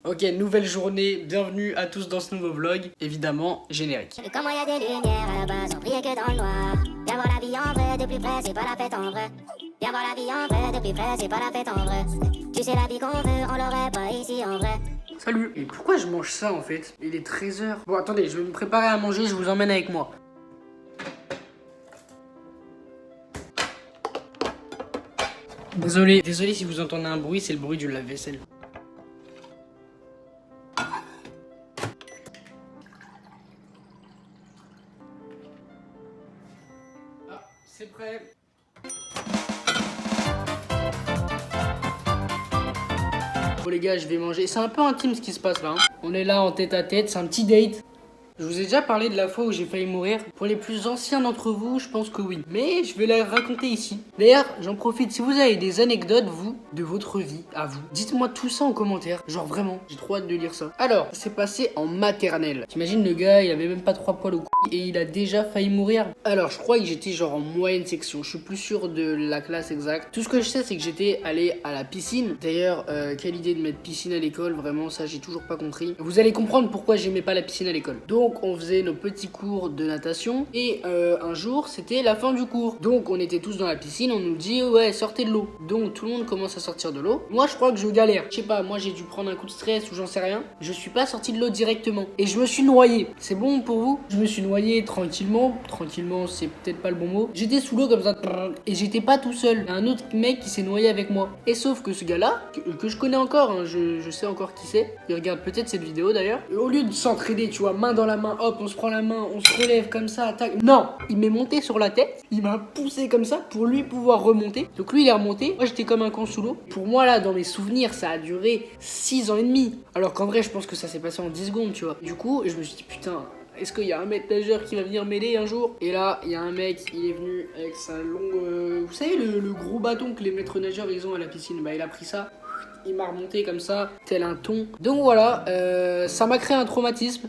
Ok, nouvelle journée, bienvenue à tous dans ce nouveau vlog, évidemment, générique. Et comment y a des lumières à la base, on brillait que dans le noir. Viens voir la vie en vrai, de plus près, c'est pas la fête en vrai. Viens voir la vie en vrai, de plus près, c'est pas la fête en vrai. Tu sais la vie qu'on veut, on l'aurait pas ici en vrai. Salut. Et pourquoi je mange ça en fait? Il est 13 h. Bon attendez, je vais me préparer à manger, je vous emmène avec moi. Désolé si vous entendez un bruit, c'est le bruit du lave-vaisselle. Ah, c'est prêt. Bon les gars, je vais manger. C'est un peu intime ce qui se passe là. On est là en tête à tête, c'est un petit date. Je vous ai déjà parlé de la fois où j'ai failli mourir. Pour les plus anciens d'entre vous, je pense que oui. Mais je vais la raconter ici. D'ailleurs, j'en profite. Si vous avez des anecdotes, vous, de votre vie, à vous, dites-moi tout ça en commentaire. Genre vraiment, j'ai trop hâte de lire ça. Alors, ça s'est passé en maternelle. T'imagines le gars, il avait même pas 3 poils au cou et il a déjà failli mourir. Alors, je crois que j'étais genre en moyenne section. Je suis plus sûr de la classe exacte. Tout ce que je sais, c'est que j'étais allé à la piscine. D'ailleurs, quelle idée de mettre piscine à l'école. Vraiment, ça, j'ai toujours pas compris. Vous allez comprendre pourquoi j'aimais pas la piscine à l'école. Donc, on faisait nos petits cours de natation et un jour c'était la fin du cours, donc on était tous dans la piscine, on nous dit ouais sortez de l'eau, donc tout le monde commence à sortir de l'eau. Moi je crois que je galère, je sais pas, moi j'ai dû prendre un coup de stress ou j'en sais rien, je suis pas sorti de l'eau directement et je me suis noyé. C'est bon pour vous? Je me suis noyé tranquillement c'est peut-être pas le bon mot, j'étais sous l'eau comme ça et j'étais pas tout seul, il y a un autre mec qui s'est noyé avec moi, et sauf que ce gars là que je connais encore, hein, je sais encore qui c'est, il regarde peut-être cette vidéo d'ailleurs, au lieu de s'entraider, tu vois, main dans la main, hop, on se prend la main, on se relève comme ça, tac. Non, il m'est monté sur la tête, il m'a poussé comme ça pour lui pouvoir remonter. Donc lui il est remonté, moi j'étais comme un con sous l'eau. Pour moi là, dans mes souvenirs, ça a duré 6 ans et demi. Alors qu'en vrai, je pense que ça s'est passé en 10 secondes, tu vois. Du coup, je me suis dit putain, est-ce qu'il y a un maître nageur qui va venir m'aider un jour? Et là, il y a un mec, il est venu avec sa longue... vous savez, le gros bâton que les maîtres nageurs ils ont à la piscine, bah il a pris ça. Il m'a remonté comme ça, tel un thon. Donc voilà, ça m'a créé un traumatisme.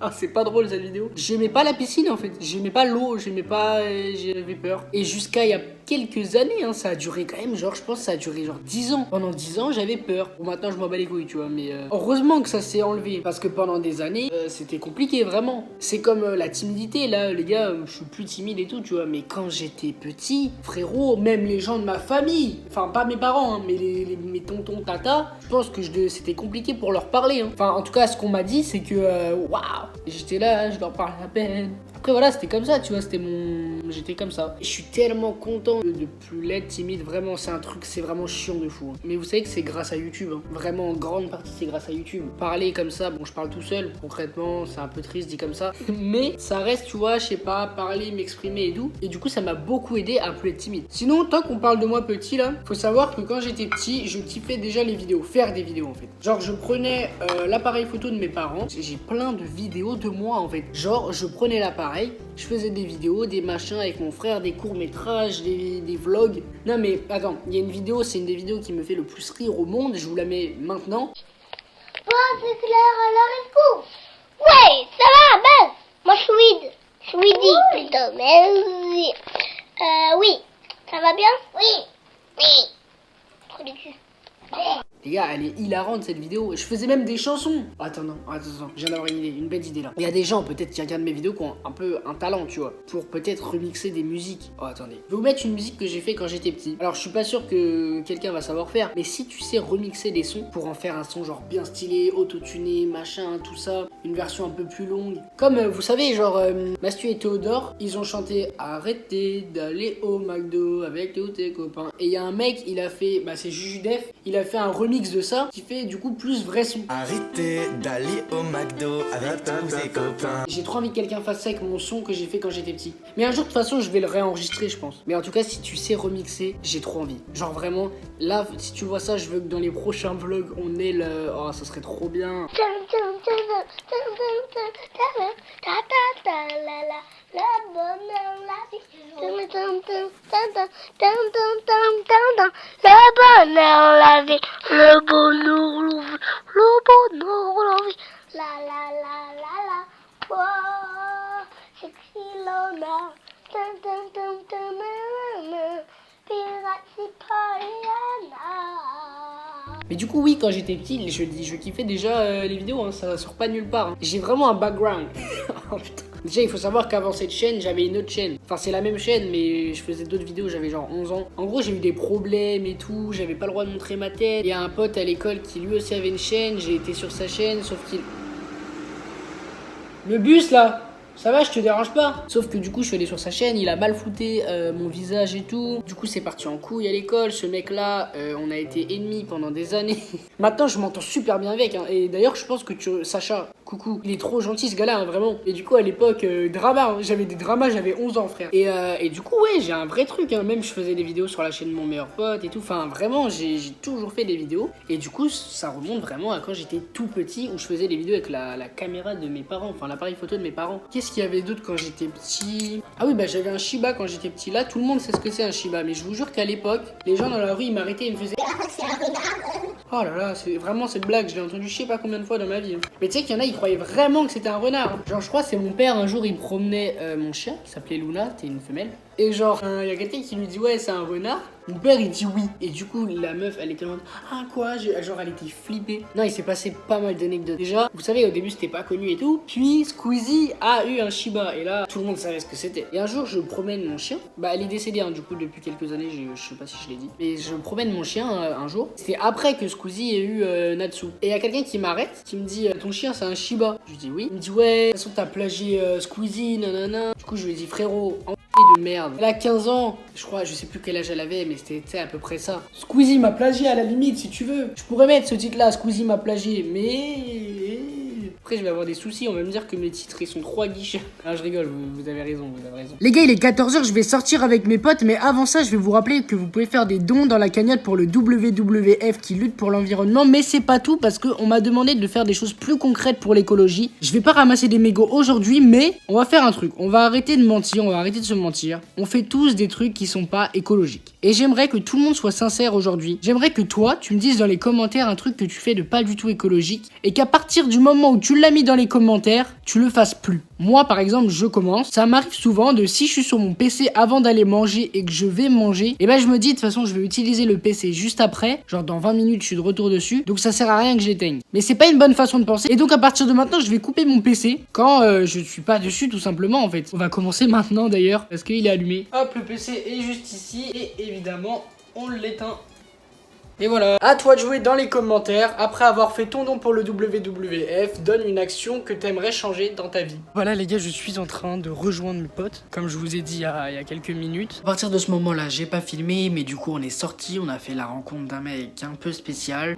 Ah, c'est pas drôle cette vidéo. J'aimais pas la piscine en fait, j'aimais pas l'eau, j'aimais pas, j'avais peur. Et jusqu'à il y a quelques années, hein, ça a duré quand même, genre je pense que ça a duré genre 10 ans. Pendant 10 ans j'avais peur. Bon maintenant je m'en bats les couilles tu vois, mais heureusement que ça s'est enlevé. Parce que pendant des années, c'était compliqué vraiment. C'est comme la timidité là, les gars, je suis plus timide et tout tu vois. Mais quand j'étais petit, frérot, même les gens de ma famille, enfin pas mes parents, hein, mais mes tontons, tata, je pense que c'était compliqué pour leur parler. Hein. Enfin en tout cas ce qu'on m'a dit c'est que waouh, j'étais là, je leur parlais à peine. Après voilà, c'était comme ça, tu vois, j'étais comme ça. Et je suis tellement content de plus l'être timide, vraiment, c'est un truc, c'est vraiment chiant de fou. Hein. Mais vous savez que c'est grâce à YouTube, hein. Vraiment, en grande partie, c'est grâce à YouTube. Parler comme ça, bon, je parle tout seul, concrètement, c'est un peu triste dit comme ça. Mais ça reste, tu vois, je sais pas, parler, m'exprimer et tout. Et du coup, ça m'a beaucoup aidé à plus être timide. Sinon, tant qu'on parle de moi petit, là, faut savoir que quand j'étais petit, je kiffais déjà les vidéos, faire des vidéos en fait. Genre, je prenais l'appareil photo de mes parents, j'ai plein de vidéos de moi en fait. Genre, je prenais l'appareil, je faisais des vidéos, des machins avec mon frère, des courts-métrages, des vlogs. Non mais attends, il y a une vidéo, c'est une des vidéos qui me fait le plus rire au monde, je vous la mets maintenant. Bon, c'est clair, alors est-ce que... Ouais, ça va, ben, moi je suis dit plutôt, mais... oui, ça va bien? Oui, oui, trop du cul. Les gars, elle est hilarante cette vidéo. Je faisais même des chansons. Oh, attends, non, attends, je viens d'avoir une idée, une belle idée là. Il y a des gens peut-être qui regardent mes vidéos qui ont un peu un talent, tu vois, pour peut-être remixer des musiques. Oh, attendez. Je vais vous mettre une musique que j'ai fait quand j'étais petit. Alors, je suis pas sûr que quelqu'un va savoir faire, mais si tu sais remixer des sons pour en faire un son genre bien stylé, autotuné, machin, tout ça, une version un peu plus longue. Comme vous savez, genre Mastu et Théodore, ils ont chanté Arrêtez d'aller au McDo avec tous tes copains. Et il y a un mec, il a fait, bah c'est Jujudef, il a fait un remix de ça qui fait du coup plus vrai son. Arrêtez d'aller au McDo avec tous tes copains. J'ai trop envie que quelqu'un fasse ça avec mon son que j'ai fait quand j'étais petit. Mais un jour de toute façon je vais le réenregistrer je pense. Mais en tout cas si tu sais remixer, j'ai trop envie. Genre vraiment, là si tu vois ça, je veux que dans les prochains vlogs on ait le... Oh ça serait trop bien. Le bonheur, la vie. Le bonheur, la vie. Le bonheur, la vie. Le bonheur, la vie. La la la la la. Oh, sexy Lona. Pirate Pariana. Mais du coup, oui, quand j'étais petit, je kiffais déjà les vidéos, hein, ça sort pas nulle part. Hein. J'ai vraiment un background. Oh, putain. Déjà, il faut savoir qu'avant cette chaîne, j'avais une autre chaîne. Enfin, c'est la même chaîne, mais je faisais d'autres vidéos, j'avais genre 11 ans. En gros, j'ai eu des problèmes et tout, j'avais pas le droit de montrer ma tête. Il y a un pote à l'école qui lui aussi avait une chaîne, j'ai été sur sa chaîne, sauf qu'il... Le bus, là! Ça va, je te dérange pas. Sauf que du coup, je suis allé sur sa chaîne, il a mal flouté mon visage et tout. Du coup, c'est parti en couille à l'école. Ce mec-là, on a été ennemis pendant des années. Maintenant, je m'entends super bien avec. Hein. Et d'ailleurs, je pense que Sacha, coucou, il est trop gentil ce gars-là, hein, vraiment. Et du coup, à l'époque, drama. Hein. J'avais des dramas, j'avais 11 ans, frère. Et du coup, ouais, j'ai un vrai truc. Hein. Même, je faisais des vidéos sur la chaîne de mon meilleur pote et tout. Enfin, vraiment, j'ai toujours fait des vidéos. Et du coup, ça remonte vraiment à quand j'étais tout petit, où je faisais des vidéos avec la caméra de mes parents, enfin, l'appareil photo de mes parents. Qu'est-ce qu'il y avait d'autre quand j'étais petit? Ah oui, bah j'avais un Shiba quand j'étais petit. Là, tout le monde sait ce que c'est un Shiba. Mais je vous jure qu'à l'époque, les gens dans la rue, ils m'arrêtaient, ils me faisaient... Oh là là, c'est vraiment cette blague, je l'ai entendue je sais pas combien de fois dans ma vie. Mais tu sais qu'il y en a, ils croyaient vraiment que c'était un renard. Genre, je crois que c'est mon père, un jour, il promenait mon chien, qui s'appelait Luna, t'es une femelle. Et genre, il y a quelqu'un qui lui dit, ouais, c'est un renard. Mon père, il dit oui. Et du coup, la meuf, elle était en mode, ah quoi? Genre, elle était flippée. Non, il s'est passé pas mal d'anecdotes. Déjà, vous savez, au début, c'était pas connu et tout. Puis, Squeezie a eu un Shiba. Et là, tout le monde savait ce que c'était. Et un jour, je promène mon chien. Bah, elle est décédée, hein, du coup, depuis quelques années. Je sais pas si je l'ai dit. Mais je promène mon chien un jour. C'était après que Squeezie ait eu Natsu. Et il y a quelqu'un qui m'arrête, qui me dit, ton chien, c'est un Shiba. Je lui dis oui. Il me dit, ouais, de toute façon, t'as plagié Squeezie, nanana. Du coup, je lui ai dit, frérot, de merde. Elle a 15 ans, je crois, je sais plus quel âge elle avait, mais c'était à peu près ça. Squeezie m'a plagié à la limite, si tu veux. Je pourrais mettre ce titre-là, Squeezie m'a plagié, mais... Après, je vais avoir des soucis, on va me dire que mes titres, ils sont trop guiches. Ah, je rigole, vous avez raison, vous avez raison. Les gars, il est 14h, je vais sortir avec mes potes, mais avant ça, je vais vous rappeler que vous pouvez faire des dons dans la cagnotte pour le WWF qui lutte pour l'environnement, mais c'est pas tout, parce qu'on m'a demandé de faire des choses plus concrètes pour l'écologie. Je vais pas ramasser des mégots aujourd'hui, mais on va faire un truc. On va arrêter de mentir, on va arrêter de se mentir. On fait tous des trucs qui sont pas écologiques. Et j'aimerais que tout le monde soit sincère aujourd'hui. J'aimerais que toi, tu me dises dans les commentaires un truc que tu fais de pas du tout écologique, et qu'à partir du moment où tu l'as mis dans les commentaires, tu le fasses plus. Moi, par exemple, je commence. Ça m'arrive souvent de si je suis sur mon PC avant d'aller manger et que je vais manger, et ben je me dis de toute façon, je vais utiliser le PC juste après. Genre dans 20 minutes, je suis de retour dessus. Donc ça sert à rien que je l'éteigne. Mais c'est pas une bonne façon de penser. Et donc à partir de maintenant, je vais couper mon PC quand je suis pas dessus, tout simplement en fait. On va commencer maintenant d'ailleurs parce qu'il est allumé. Hop, le PC est juste ici et évidemment, on l'éteint. Et voilà, à toi de jouer dans les commentaires. Après avoir fait ton don pour le WWF, donne une action que t'aimerais changer dans ta vie. Voilà les gars, je suis en train de rejoindre mes potes, comme je vous ai dit il y a quelques minutes. À partir de ce moment-là, j'ai pas filmé, mais du coup on est sorti, on a fait la rencontre d'un mec un peu spécial.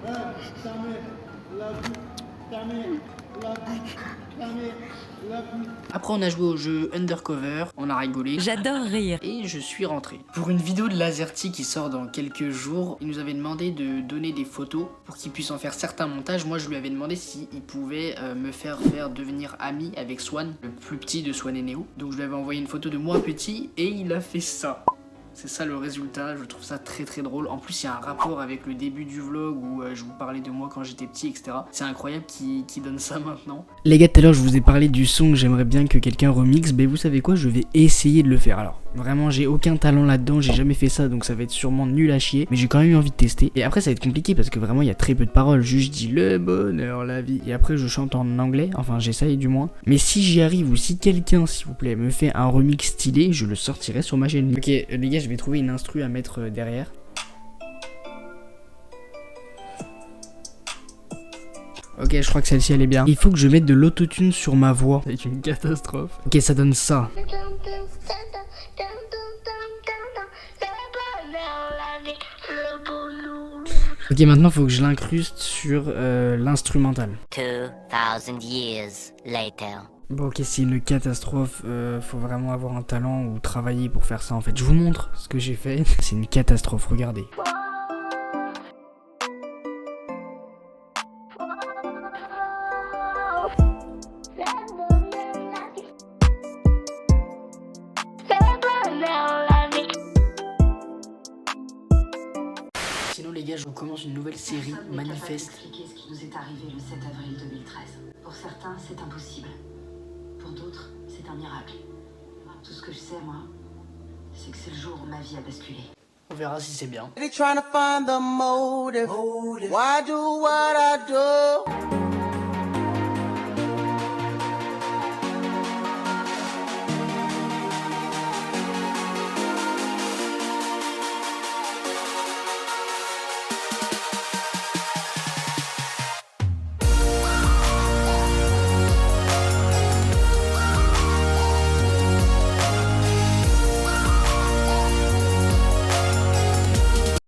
Après on a joué au jeu Undercover, on a rigolé. J'adore rire. Et je suis rentré. Pour une vidéo de Lazerty qui sort dans quelques jours, il nous avait demandé de donner des photos pour qu'il puisse en faire certains montages. Moi je lui avais demandé s'il pouvait me faire devenir ami avec Swan, le plus petit de Swan et Neo. Donc je lui avais envoyé une photo de moi petit et il a fait ça. C'est ça le résultat, je trouve ça très très drôle. En plus il y a un rapport avec le début du vlog où je vous parlais de moi quand j'étais petit, etc. C'est incroyable qui donne ça maintenant. Les gars, tout à l'heure je vous ai parlé du son que j'aimerais bien que quelqu'un remixe. Mais vous savez quoi, je vais essayer de le faire. Alors vraiment j'ai aucun talent là-dedans, j'ai jamais fait ça, donc ça va être sûrement nul à chier. Mais j'ai quand même eu envie de tester. Et après ça va être compliqué parce que vraiment il y a très peu de paroles. Juste je dis le bonheur, la vie. Et après je chante en anglais, enfin j'essaye du moins. Mais si j'y arrive ou si quelqu'un s'il vous plaît me fait un remix stylé, je le sortirai sur ma chaîne. Ok les gars, je vais trouver une instru à mettre derrière. Ok, je crois que celle-ci elle est bien. Il faut que je mette de l'autotune sur ma voix. C'est une catastrophe. Ok, ça donne ça. Ok, maintenant faut que je l'incruste sur l'instrumental. 2000 years later. Bon ok, c'est une catastrophe, faut vraiment avoir un talent ou travailler pour faire ça en fait. Je vous montre ce que j'ai fait, c'est une catastrophe, regardez. Sinon les gars, je recommence une nouvelle série, Manifeste. Expliquer ce qui nous est arrivé le 7 avril 2013. Pour certains, c'est impossible. Pour d'autres, c'est un miracle. Tout ce que je sais, moi, c'est que c'est le jour où ma vie a basculé. On verra si c'est bien. They trying to find the motive. Why do what I do?